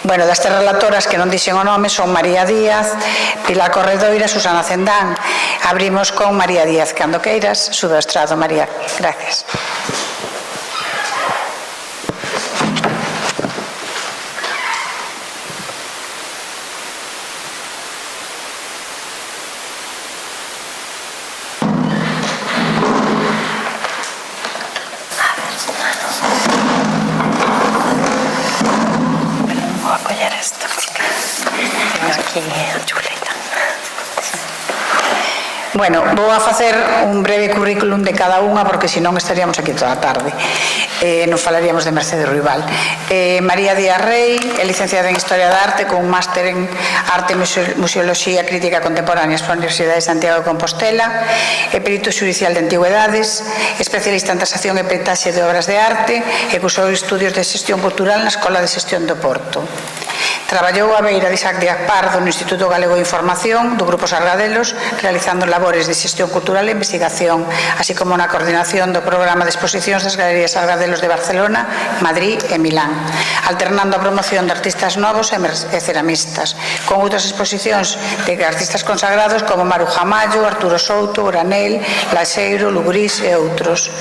Bueno, das tres relatoras que non dixen o nome son María Díaz, Pilar Corredoira, Susana Cendán. Abrimos con María Díaz. Cando queiras, sube ao estrado, María. Gracias. Bueno, vou a facer un breve currículum de cada unha porque senón estaríamos aquí toda a tarde. Non falaríamos de Mercedes Ruibal. María Díaz Rey é licenciada en Historia da Arte con un máster en Arte e Museoloxía Crítica Contemporánea pola Universidade de Santiago de Compostela, é perito xudicial de antigüedades, especialista en tasación e peritaxe de obras de arte e cursou estudios de xestión cultural na Escola de Xestión do Porto. Traballou a beira de Isaac Díaz Pardo no Instituto Galego de Información do Grupo Sargadelos, realizando labores de xestión cultural e investigación, así como na coordinación do programa de exposicións das Galerías Sargadelos de Barcelona, Madrid e Milán, alternando a promoción de artistas novos e ceramistas, con outras exposicións de artistas consagrados como Maruja Mayo, Arturo Souto, Granel, Laxeiro, Lugrís e outros.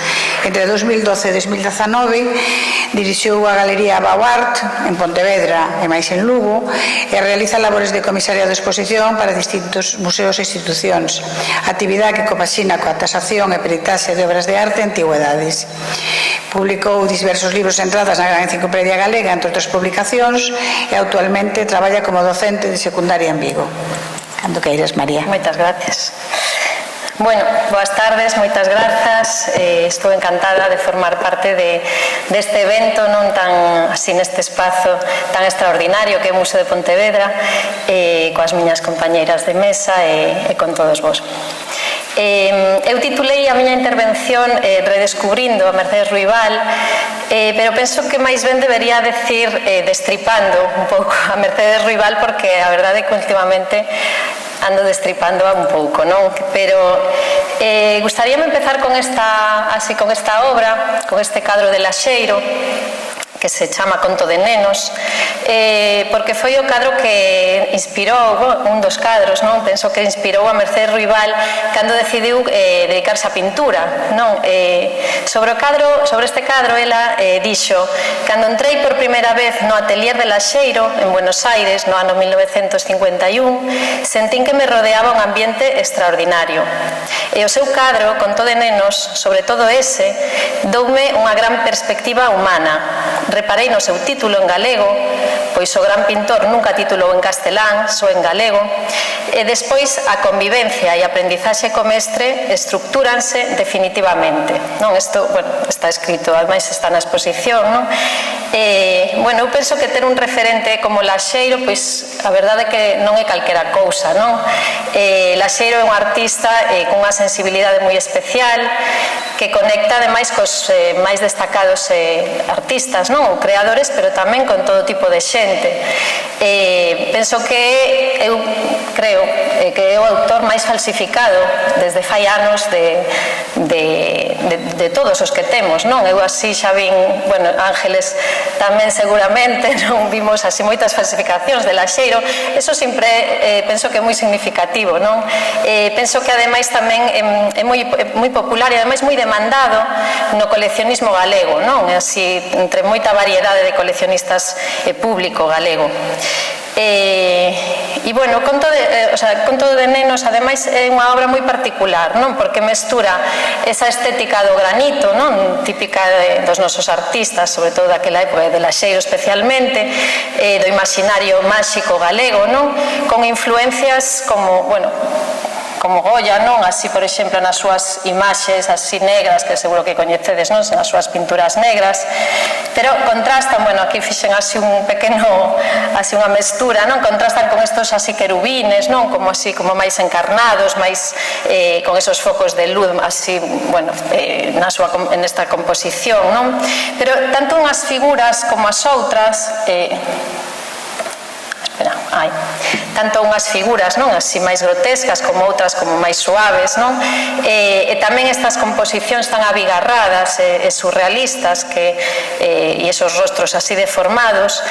Entre 2012 e 2019 dirixiu a Galería Bauart en Pontevedra e máis en Lugo e realiza labores de comisariado de exposición para distintos museos e institucións, actividade que compaxina coa tasación e peritaxe de obras de arte e antigüedades. Publicou diversos libros e entradas na Gran Enciclopedia Galega, entre outras publicacións, e actualmente traballa como docente de secundaria en Vigo. Cando queiras, María. Moitas gracias. Bueno, boas tardes, moitas grazas. Estou encantada de formar parte deste evento non tan así neste espazo tan extraordinario que é o Museo de Pontevedra, coas miñas compañeiras de mesa e con todos vos. Eu titulei a miña intervención Redescubrindo a Mercedes Ruibal, pero penso que máis ben debería decir destripando un pouco a Mercedes Ruibal, porque a verdade é que últimamente ando destripando un pouco, non? Pero gustaríame empezar con esta obra, con este cadro de Laxeiro, que se chama Conto de Nenos, porque foi o cadro que inspirou, un dos cadros, non? Penso que inspirou a Mercedes Ruibal cando decidiu dedicarse á pintura, non? Sobre este cadro, ela dixo: cando entrei por primeira vez no atelier de Laxeiro, en Buenos Aires, no ano 1951, sentín que me rodeaba un ambiente extraordinario. E o seu cadro, Conto de Nenos, sobre todo ese, doume unha gran perspectiva humana. Reparei no seu título en galego, pois o gran pintor nunca titulou en castelán, só en galego, e despois a convivencia e a aprendizaxe co mestre estructúranse definitivamente. Non, isto, bueno, está escrito, ademais está na exposición, non? Bueno, eu penso que ter un referente como Laxeiro, pois a verdade é que non é calquera cousa, non? Laxeiro é un artista con unha sensibilidade moi especial, que conecta ademais cos máis destacados artistas, non? Ou creadores, pero tamén con todo tipo de xente. Penso que eu creo que é o autor máis falsificado desde fai anos de todos os que temos, non? Eu así xa vin, bueno, Ángeles tamén seguramente, non? Vimos así moitas falsificacións de Laxeiro. Eso sempre penso que é moi significativo, non? Penso que ademais tamén é moi popular e ademais moi demandado no coleccionismo galego, non? Así, entre moita variedade de coleccionistas público galego. E, bueno, Conto de Nenos, ademais, é unha obra moi particular, non? Porque mestura esa estética do granito, non? Típica dos nosos artistas, sobre todo daquela época, de Laxeiro especialmente, do imaginario máxico galego, non? Con influencias como, bueno, como Goya, non? Así, por exemplo, nas súas imaxes así negras, que seguro que coñecedes, non? Nas súas pinturas negras, pero contrastan, bueno, aquí fixen así un pequeno, así unha mestura, non? Contrastan con estos así querubines, non? Como así, como máis encarnados, máis con esos focos de luz, así, bueno, en esta composición, non? Pero tanto unhas figuras como as outras, hai. Tanto unhas figuras, non, así máis grotescas como outras como máis suaves, non? E tamén estas composicións tan abigarradas e surrealistas e esos rostros así deformados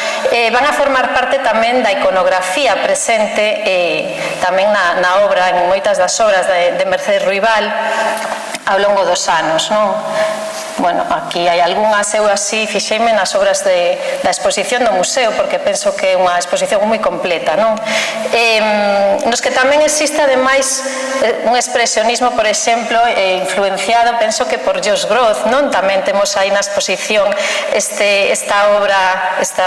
van a formar parte tamén da iconografía presente tamén na obra, en moitas das obras de Mercedes Ruibal ao longo dos anos, non? Bueno, aquí hai algunhas, eu así fixeime nas obras da exposición do museo, porque penso que é unha exposición moi completa, non? Nos que tamén existe, ademais, un expresionismo, por exemplo, influenciado, penso que por Josh Groth, non? Tamén temos aí na exposición esta obra, este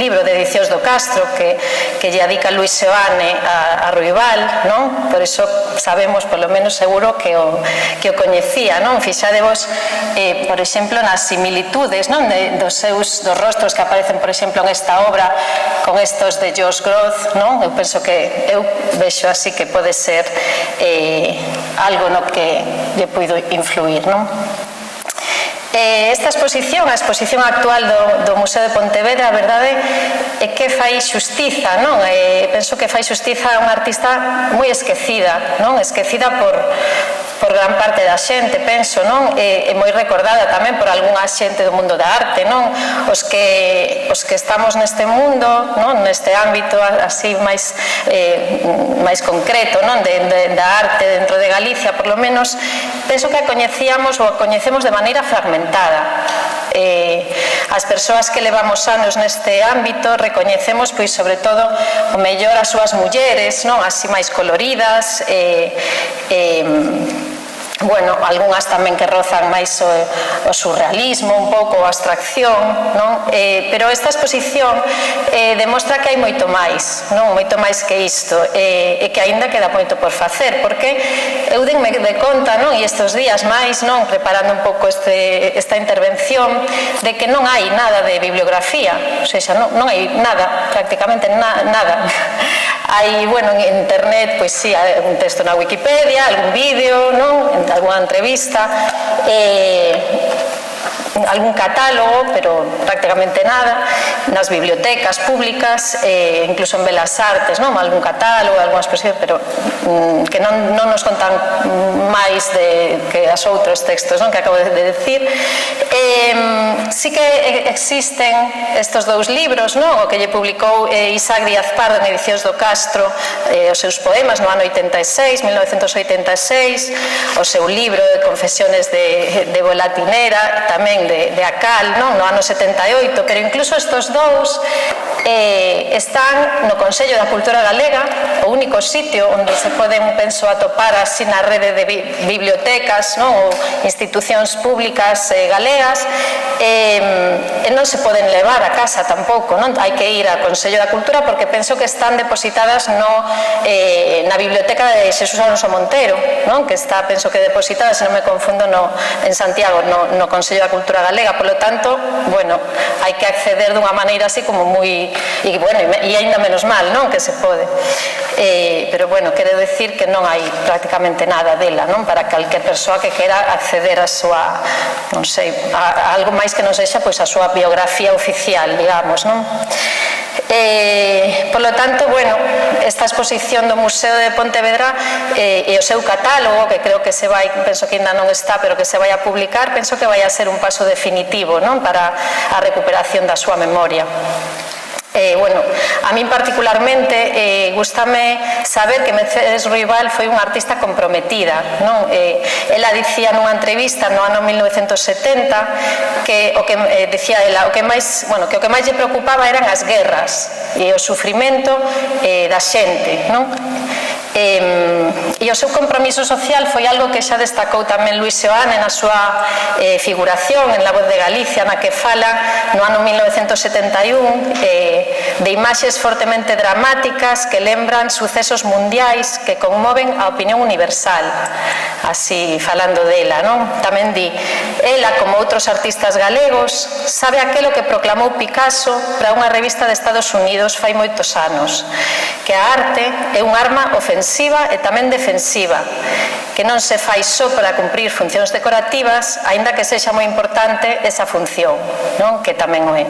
libro de Edicións do Castro, que lle adica Luis Seoane a Ruibal, non? Por iso sabemos, polo menos seguro, que o coñecía, non? Fixadevos, por exemplo, nas similitudes dos rostros que aparecen, por exemplo, en esta obra con estos de Josh Groth, non? Eu penso que eu vexo así que pode ser algo no que lle puido influir, non? Esta exposición, a exposición actual do Museo de Pontevedra, a verdade é que fai xustiza, non? Penso que fai xustiza a unha artista moi esquecida, non? Esquecida por gran parte da xente, penso, non? E moi recordada tamén por algunha xente do mundo da arte, non? Os que estamos neste mundo, non? Neste ámbito así máis concreto, non? Da arte dentro de Galicia, por lo menos, penso que a coñecíamos ou a coñecemos de maneira fragmentada. As persoas que levamos anos neste ámbito recoñecemos, pois, sobre todo, o mellor as súas mulleres, non? Así máis coloridas, bueno, algunhas tamén que rozan máis o surrealismo, un pouco a abstracción, non? Pero esta exposición demostra que hai moito máis, non? Moito máis que isto, e que aínda queda moito por facer, porque eu denme de conta, non? E estes días máis, non? Preparando un pouco esta intervención, de que non hai nada de bibliografía, ou seja, non hai nada, prácticamente nada. Hai, bueno, en internet, pois sí, un texto na Wikipedia, algún vídeo, non? Alguna entrevista, algún catálogo, pero prácticamente nada, nas bibliotecas públicas, incluso en Belas Artes, non? Algún catálogo, algunhas exposicións, pero que non nos contan máis que as outros textos, non? Que acabo de decir. Sí que existen estes dous libros, non? O que lle publicou Isaac Díaz Pardo en Edicións do Castro, os seus poemas no ano 1986, o seu libro de Confesiones de Volatinera, tamén de Acal, no ano 78, pero incluso estos dous están no Consello da Cultura Galega, o único sitio onde se poden, penso, atopar así na rede de bibliotecas, ou institucións públicas galegas, e non se poden levar a casa tampouco, non? Hai que ir ao Consello da Cultura porque penso que están depositadas na biblioteca de Xesús Alonso Montero, non? Que está, penso que depositada, se non me confundo, en Santiago, no Consello da Cultura Galega. Por lo tanto, bueno, hai que acceder dunha maneira así como moi, e bueno, e ainda menos mal, non? Que se pode. Pero bueno, quero decir que non hai prácticamente nada dela, non? Para calquer persoa que quera acceder a súa, non sei, a algo máis que non sexa, pois a súa biografía oficial, digamos, non? Por lo tanto, bueno, esta exposición do Museo de Pontevedra e o seu catálogo, que creo que se vai, penso que ainda non está, pero que se vai a publicar, penso que vai a ser un paso definitivo, non? Para a recuperación da súa memoria. Bueno, a min particularmente gústame saber que Mercedes Ruibal foi unha artista comprometida, non? Ela dicía nunha entrevista no ano 1970 que o que decía ela, o que máis lle preocupaba eran as guerras e o sufrimento da xente, non? E o seu compromiso social foi algo que xa destacou tamén Luis Seoane na súa figuración en La Voz de Galicia, na que fala no ano 1971 de imaxes fortemente dramáticas que lembran sucesos mundiais que conmoven a opinión universal, así falando dela, non? Tamén di, ela, como outros artistas galegos, sabe aquelo que proclamou Picasso para unha revista de Estados Unidos fai moitos anos, que a arte é un arma ofensiva e tamén defensiva, que non se fai só para cumprir funcións decorativas, aínda que sexa moi importante esa función, non? Que tamén o é.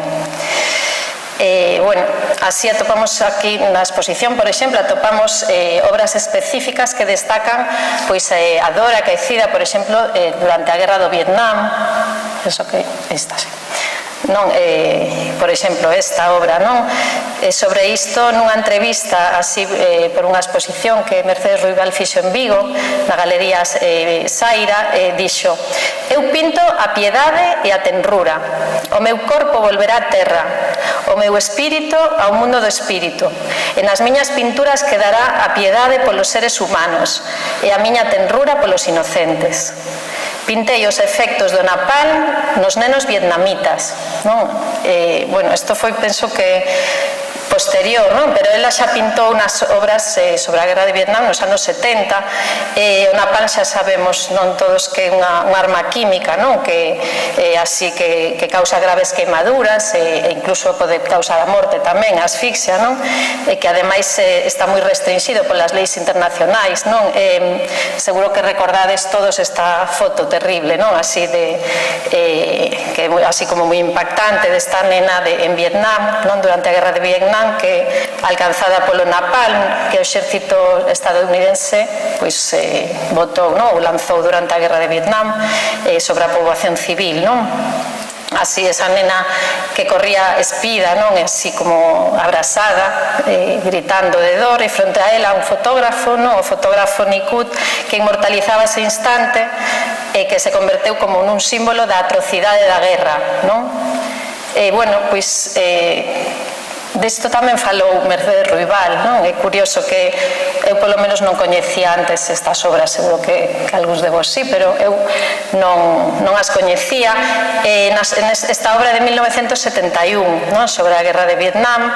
Bueno, así atopamos aquí na exposición, por exemplo, atopamos obras específicas que destacan pois a dor acaecida, por exemplo, durante a guerra do Vietnam. Eso que esta, sí. Non, por exemplo, esta obra, non? Sobre isto, nunha entrevista así por unha exposición que Mercedes Ruibal fixo en Vigo, na Galería Saira, dixo: eu pinto a piedade e a tenrura, o meu corpo volverá á terra, o meu espírito ao mundo do espírito, e nas miñas pinturas quedará a piedade polos seres humanos e a miña tenrura polos inocentes. Pintei os efectos do napalm nos nenos vietnamitas, non? Bueno, isto foi, penso que posterior, non? Pero ela xa pintou unhas obras sobre a guerra de Vietnam nos anos 70, o napalm xa sabemos, non todos, que é unha arma química, non? Que así que causa graves queimaduras e incluso pode causar a morte tamén, a asfixia, non? E que ademais está moi restringido polas leis internacionais, non? Seguro que recordades todos esta foto terrible, non? Así que así como moi impactante desta nena en Vietnam, non? Durante a guerra de Vietnam, que alcanzada polo napalm que o exército estadounidense pois botou, non? Ou lanzou durante a guerra de Vietnam sobre a poboación civil, non? Así, esa nena que corría espida, non? Así como abrasada, gritando de dor, e fronte a ela un fotógrafo, non? O fotógrafo Nicut, que inmortalizaba ese instante e que se converteu como nun símbolo da atrocidade da guerra, non? Bueno, pois disto tamén falou Mercedes Ruibal, non? É curioso que eu polo menos non coñecía antes estas obras, seguro que algúns de vos sí, pero eu non as coñecía. Esta obra de 1971, non? Sobre a guerra de Vietnam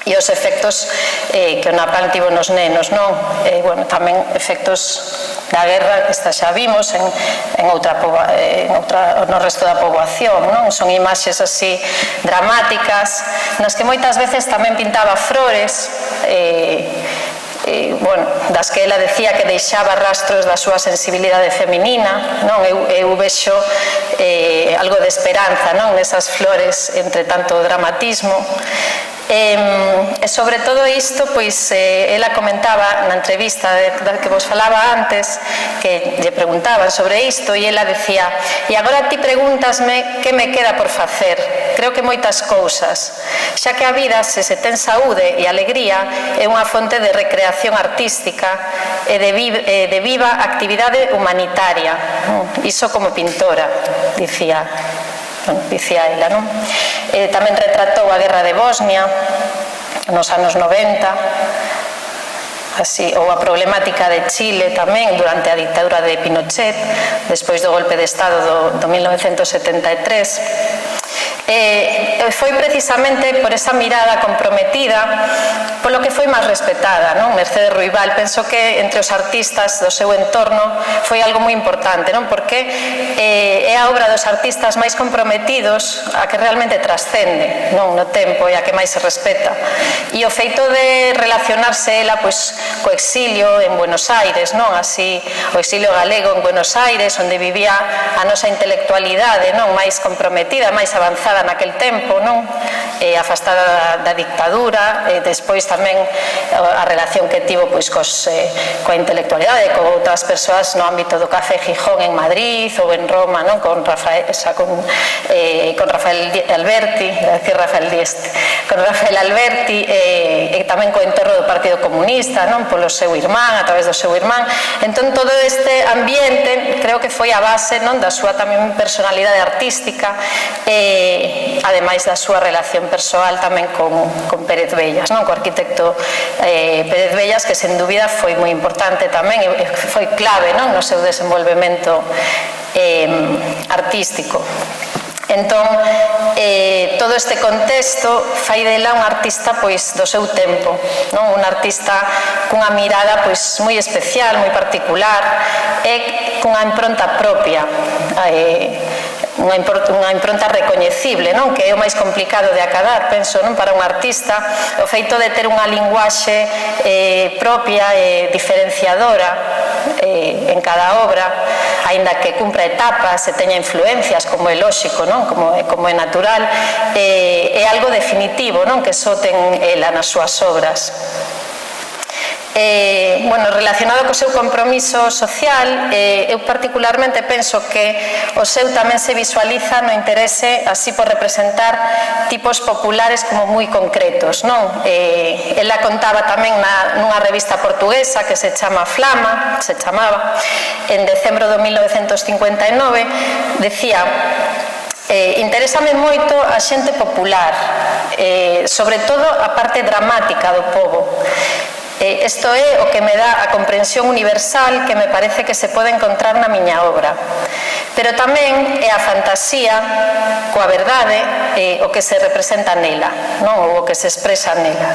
e os efectos que o napalm tivo nos nenos, non? Bueno, tamén efectos da guerra que esta xa vimos no resto da poboación, non? Son imaxes así dramáticas nas que moitas veces tamén pintaba flores, bueno, das que ela decía que deixaba rastros da súa sensibilidade feminina, non? Eu vexo algo de esperanza, non? Nesas flores entre tanto dramatismo. E sobre todo isto, pois ela comentaba na entrevista da que vos falaba antes, que lle preguntaban sobre isto, e ela decía: e agora ti pregúntasme que me queda por facer. Creo que moitas cousas, xa que a vida, se ten saúde e alegría, é unha fonte de recreación artística e de viva actividade humanitaria. Iso como pintora, dicía ela, non? Tamén retratou a guerra de Bosnia nos anos 90, así, ou a problemática de Chile tamén durante a dictadura de Pinochet, despois do golpe de Estado do 1973. Foi precisamente por esa mirada comprometida polo que foi máis respetada, non? Mercedes Ruibal, penso que entre os artistas do seu entorno foi algo moi importante, non? Porque é a obra dos artistas máis comprometidos, a que realmente trascende, non? No tempo, e a que máis se respeta. E o feito de relacionarse ela pois co exilio en Buenos Aires, non? Así, o exilio galego en Buenos Aires, onde vivía a nosa intelectualidade, non? Máis comprometida, máis avanzada naquel tempo, non? Afastada da dictadura, despois tamén a relación que tivo pois coa intelectualidade, con outras persoas no ámbito do Café Gijón en Madrid ou en Roma, non? Con Rafael Alberti, con Rafael Alberti, e tamén co entorno do Partido Comunista, non? Polo seu irmán, a través do seu irmán. Entón, todo este ambiente creo que foi a base, non? Da súa tamén personalidade artística, ademais da súa relación persoal tamén con Pérez Bellas, non? Co arquitecto Pérez Bellas, que sen dúbida foi moi importante tamén e foi clave, non? No seu desenvolvemento artístico. Entón, todo este contexto fai dela un artista pois do seu tempo, non? Un artista cunha mirada pois moi especial, moi particular e cunha impronta propia, unha impronta recoñecible, non? Que é o máis complicado de acadar, penso, non? Para un artista, o feito de ter unha linguaxe propia e diferenciadora, en cada obra, aínda que cumpra etapas e teña influencias, como é lóxico, non? Como é natural, é algo definitivo, non? Que só ten ela nas súas obras. Bueno, relacionado co seu compromiso social, eu particularmente penso que o seu tamén se visualiza no interese así por representar tipos populares como moi concretos, non? Ela contaba tamén nunha revista portuguesa que se chamaba, en decembro de 1959, decía: interésame moito a xente popular, sobre todo a parte dramática do pobo. Isto é o que me dá a comprensión universal que me parece que se pode encontrar na miña obra. Pero tamén é a fantasía coa verdade o que se representa nela, non? Ou o que se expresa nela.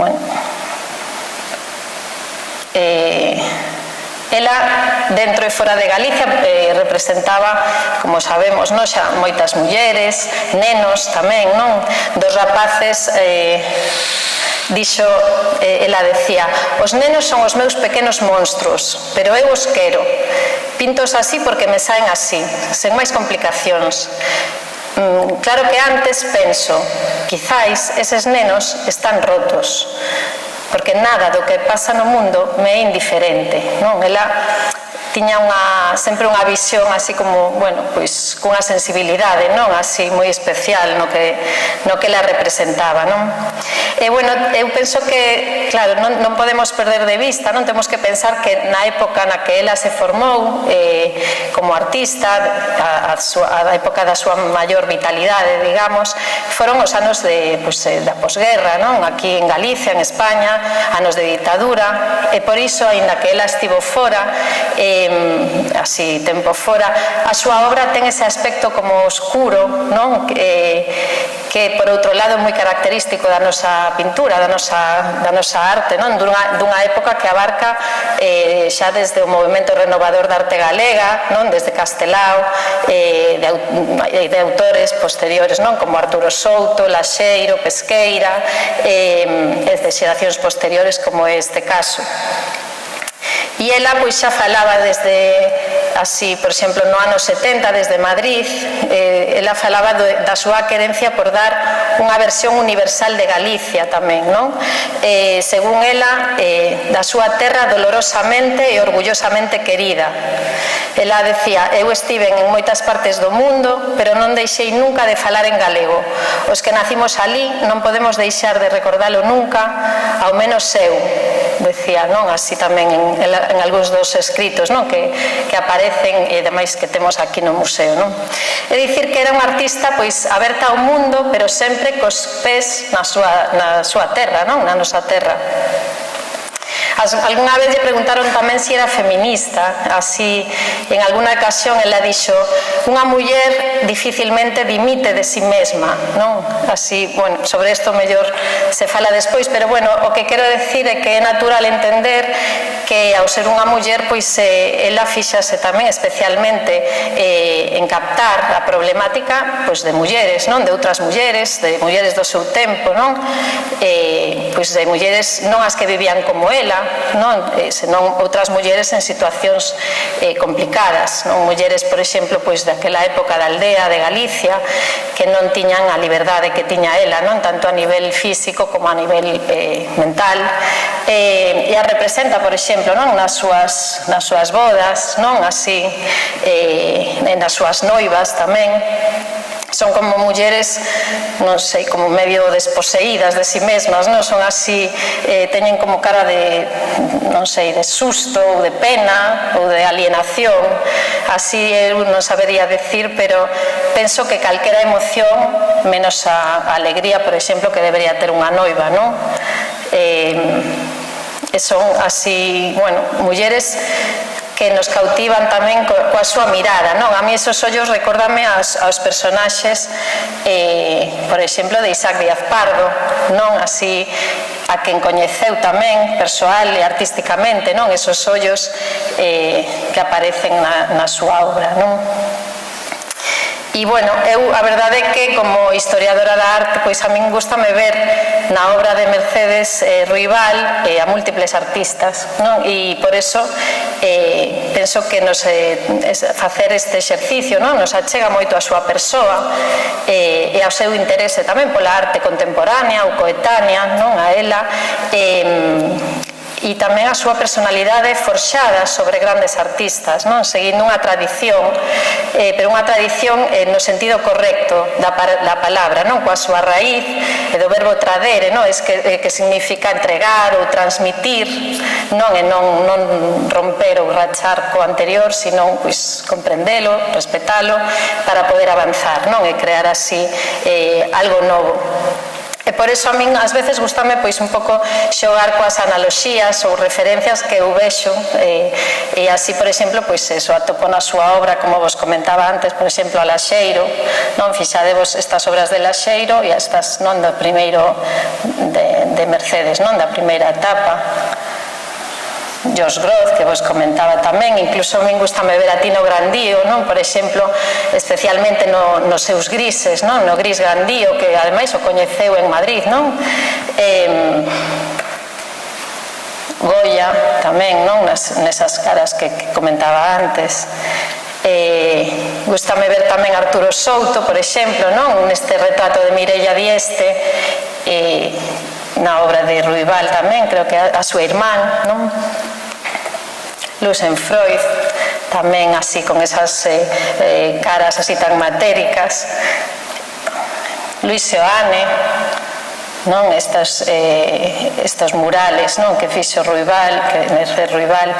Bueno. Ela, dentro e fora de Galicia, representaba, como sabemos, non, xa moitas mulleres, nenos tamén, non? Dos rapaces, dixo, ela decía: os nenos son os meus pequenos monstruos, pero eu os quero. Pintos así porque me saen así, sen máis complicacións. Claro que antes penso, quizáis eses nenos están rotos, porque nada do que pasa no mundo me é indiferente, non? Ela tiña sempre unha visión así como, bueno, pois cunha sensibilidade, non? Así moi especial no que ela representaba, non? E, bueno, eu penso que, claro, non podemos perder de vista, non? Temos que pensar que na época na que ela se formou como artista, a época da súa maior vitalidade, digamos, foron os anos da posguerra, non? Aquí en Galicia, en España, anos de ditadura, e por iso, aínda que ela estivo fora, así tempo fora, a súa obra ten ese aspecto como oscuro, non? Que por outro lado é moi característico da nosa pintura, da nosa arte, non? Dunha época que abarca xa desde o movimento renovador da arte galega, non? Desde Castelao, de autores posteriores, non? Como Arturo Souto, Laxeiro, Pesqueira, desde xeracións posteriores como este caso. E ela pois xa falaba desde, así, por exemplo, no ano 70, desde Madrid, ela falaba da súa querencia por dar unha versión universal de Galicia tamén, non? Según ela, da súa terra dolorosamente e orgullosamente querida. Ela decía: eu estiven en moitas partes do mundo, pero non deixei nunca de falar en galego. Os que nacimos ali non podemos deixar de recordalo nunca, ao menos eu, decía, non? Así tamén en algúns dos escritos, non? Que aparecen e demais que temos aquí no museo, non? É dicir que era unha artista pois aberta ao mundo, pero sempre cos pés na súa terra, non? Na nosa terra. Alguna vez lle preguntaron tamén se era feminista, así, en alguna ocasión ela dixo: unha muller dificilmente dimite de si mesma, non? Así, bueno, sobre isto mellor se fala despois, pero bueno, o que quero decir é que é natural entender que ao ser unha muller, pois ela fíxase tamén especialmente en captar a problemática pois de mulleres, non? De outras mulleres, de mulleres do seu tempo, non? Pois de mulleres non as que vivían como ela, non? Senón outras mulleres en situacións complicadas, non? Mulleres, por exemplo, pois daquela época da aldea de Galicia, que non tiñan a liberdade que tiña ela, non? Tanto a nivel físico como a nivel mental, e a representa, por exemplo, non? Nas súas bodas, non? Así, nas súas noivas tamén. Son como mulleres, non sei, como medio desposeídas de si mesmas, non? Son así, teñen como cara de, non sei, de susto ou de pena ou de alienación. Así eu non sabería decir, pero penso que calquera emoción, menos a alegría, por exemplo, que debería ter unha noiva, non? Son así, bueno, mulleres que nos cautivan tamén coa súa mirada, non? A mí esos ollos recórdame aos personaxes, por exemplo, de Isaac Díaz Pardo, non? Así, a quen coñeceu tamén persoal e artísticamente, non? Esos ollos que aparecen na súa obra, non? E, bueno, eu a verdade é que como historiadora da arte, pois a min gustame ver na obra de Mercedes Ruibal a múltiples artistas, non? E por eso penso que facer este exercicio nos achega moito a súa persoa e ao seu interese tamén pola arte contemporánea ou coetánea, non? A ela e tamén a súa personalidade forxada sobre grandes artistas, non? Seguindo unha tradición, pero unha tradición no sentido correcto da palabra, non? Coa súa raíz e do verbo tradere, non? Que significa entregar ou transmitir, non? E non romper ou rachar co anterior, senón comprendelo, respetalo para poder avanzar, non? E crear así algo novo. E por iso a min ás veces gustame un pouco xogar coas analoxías ou referencias que eu vexo e así, por exemplo, eso atopo na súa obra, como vos comentaba antes, por exemplo, a Laxeiro, non? Fixadevos estas obras de Laxeiro e estas non do primeiro de Mercedes, non? Da primeira etapa. Jos Groz, que vos comentaba tamén, incluso a min gustame ver a Tino Grandío, non? Por exemplo, especialmente nos seus grises, non? No gris Grandío, que ademais o coñeceu en Madrid, non? Goya tamén, non? Nesas caras que comentaba antes. Gustame ver tamén Arturo Souto, por exemplo, non? Neste retrato de Mireia Dieste, na obra de Ruibal tamén, creo que a súa irmán, non? Lusen Freud, tamén así con esas caras así tan matéricas. Luis Seoane, non? Estos murales, non? Que fixo Ruibal, que Mercedes Ruibal,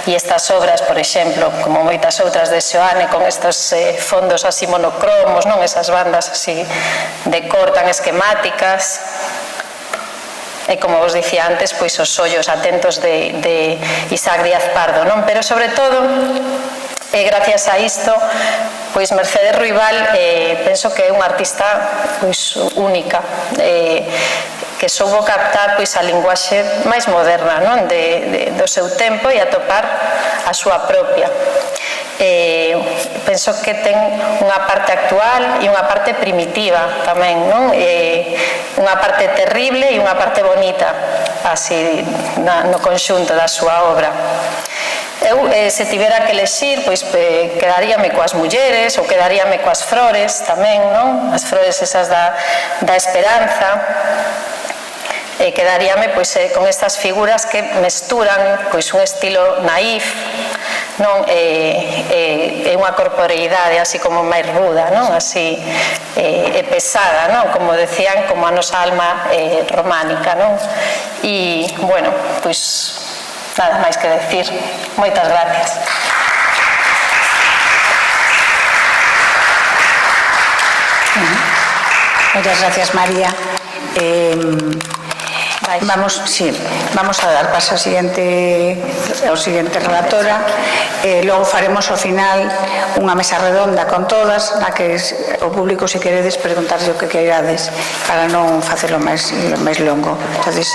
e estas obras, por exemplo, como moitas outras de Seoane, con estos fondos así monocromos, non? Esas bandas así de cor tan esquemáticas. E como vos dicía antes, os ollos atentos de Isaac Díaz Pardo, non? Pero sobre todo, gracias a isto, Mercedes Ruibal penso que é unha artista única, que soubo captar a linguaxe máis moderna, non? Do seu tempo e atopar a súa propia. Penso que ten unha parte actual e unha parte primitiva tamén, non? Unha parte terrible e unha parte bonita, así, no conxunto da súa obra. Eu, se tivera que elexir, quedaríame coas mulleres ou quedaríame coas flores tamén, non? As flores esas da esperanza. Quedaríame con estas figuras que mesturan un estilo naif, non? É unha corporeidade así como máis ruda, non? Así pesada, non? Como decían, como a nosa alma románica, non? E, bueno, nada máis que decir. Moitas gracias. Moitas gracias, María. Vamos a dar paso ao seguinte relatora. Logo faremos ao final unha mesa redonda con todas, na que o público, se queredes, preguntarlle o que queirades para non facelo máis longo. Entonces,